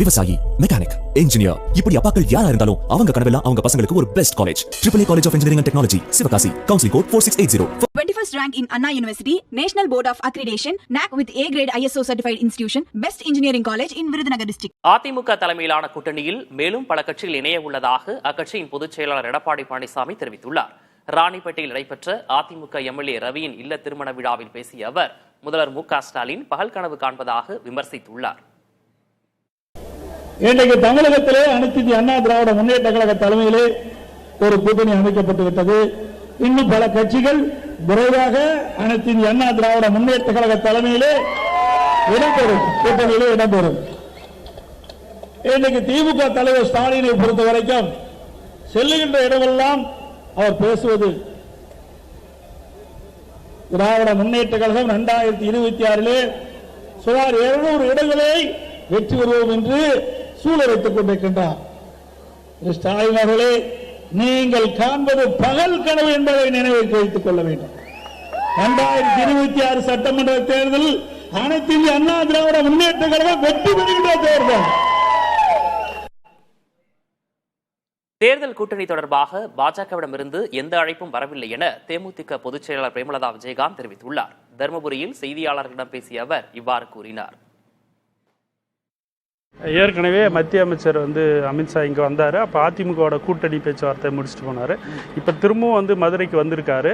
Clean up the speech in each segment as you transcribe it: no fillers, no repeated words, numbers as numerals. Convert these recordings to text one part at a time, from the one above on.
விவசாயி, mechanic, engineer, இப்படி அப்பாக்கள் யாரா இருந்தாலும் அவங்க கனவெல்லாம் அவங்க பசங்களுக்கு ஒரு best college. AAA College of Engineering and Technology, Sivakasi. Counseling code 4680. 21st rank in Anna University, National Board of Accreditation, NAC with A grade ISO certified institution, Best Engineering College in Virudhunagar district. AIADMK தலைமையிலான கூட்டணியில் மேலும் பல கட்சிகள் இணைய உள்ளதாக அக்கட்சியின் பொதுச் செயலாளர் எடப்பாடி பழனிசாமி தெரிவித்துள்ளார். ராணிப்பேட்டையில் நடைபெற்ற அதிமுக எம்எல்ஏ ரவியின் இல்ல திருமண விழாவில் பேசிய அவர், முதல்வர் மு.க.ஸ்டாலின் பகல் கனவு காண்பதாக விமர்சித்துள்ளார். இன்றைக்கு தமிழகத்திலே அனைத்து இந்திய அண்ணா திராவிட முன்னேற்ற கழக தலைமையிலே ஒரு கூட்டணி அமைக்கப்பட்டு விட்டது. இன்னும் பல கட்சிகள் விரைவாக அனைத்து இந்திய அண்ணா திராவிட முன்னேற்ற கழக தலைமையிலே இடம்பெறும், கூட்டணியிலே இடம்பெறும். இன்றைக்கு திமுக தலைவர் ஸ்டாலினை பொறுத்த வரைக்கும் செல்லுகின்ற இடமெல்லாம் அவர் பேசுவது திராவிட முன்னேற்ற கழகம் 2026 சுமார் 200 இடங்களை வெற்றி பெறுவோம் என்று சூழலைத்துக் கொண்டிருக்கின்றார். ஸ்டாலின் அவர்களே, நீங்கள் காண்பது பகல் கனவு என்பதை நினைவில் வைத்துக் கொள்ள வேண்டும். 2026 சட்டமன்ற தேர்தல் அனைத்து இந்திய அண்ணா திராவிட முன்னேற்ற கழகம் வெற்றி பெறுகின்ற தேர்தல். தேர்தல் கூட்டணி தொடர்பாக பாஜகவிடமிருந்து எந்த அழைப்பும் வரவில்லை என தேமுதிக பொதுச் செயலாளர் பிரேமலதா விஜயகாந்த் தெரிவித்துள்ளார். தருமபுரியில் செய்தியாளர்களிடம் பேசிய அவர் இவ்வாறு கூறினார். ஏற்கனவே மத்திய அமைச்சர் அமித்ஷா இங்கே வந்தார். அப்போ அதிமுகவோட கூட்டணி பேச்சுவார்த்தை முடிச்சுட்டு போனார். இப்போ திரும்பவும் மதுரைக்கு வந்திருக்காரு.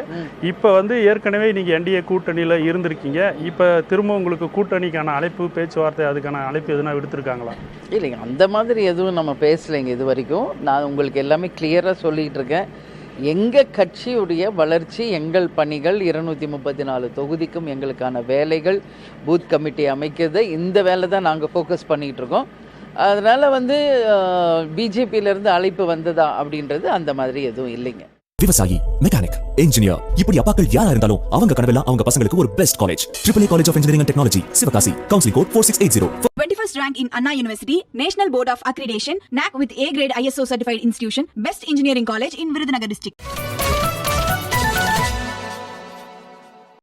இப்போ ஏற்கனவே நீங்கள் என்டிஏ கூட்டணியில் இருந்திருக்கீங்க. இப்போ திரும்ப உங்களுக்கு கூட்டணிக்கான அழைப்பு, பேச்சுவார்த்தை, அதுக்கான அழைப்பு எதுனா விடுத்திருக்காங்களா? இல்லைங்க, அந்த மாதிரி எதுவும் நம்ம பேசலைங்க இது வரைக்கும். நான் உங்களுக்கு எல்லாமே கிளியராக சொல்லிகிட்டு இருக்கேன். எங்கள் கட்சியுடைய வளர்ச்சி, எங்கள் பணிகள், 234 தொகுதிக்கும் எங்களுக்கான வேலைகள், பூத் கமிட்டி அமைக்கிறது, இந்த வேலை தான் நாங்கள் ஃபோக்கஸ் பண்ணிகிட்டு இருக்கோம். அதனால் பிஜேபியிலேருந்து அழைப்பு வந்ததா அப்படின்றது அந்த மாதிரி எதுவும் இல்லைங்க. விவசாயி, மெக்கானிக், இன்ஜினியர், இப்படி அப்பாக்கள் யாரா இருந்தாலும் அவங்க கனவெல்லாம் அவங்க பசங்களுக்கு ஒரு best college. AAA College of Engineering and Technology, Sivakasi. Counseling code 4680. 21st rank in Anna University, National Board of Accreditation, NAC with A grade ISO certified institution, Best Engineering College in Virudhunagar district.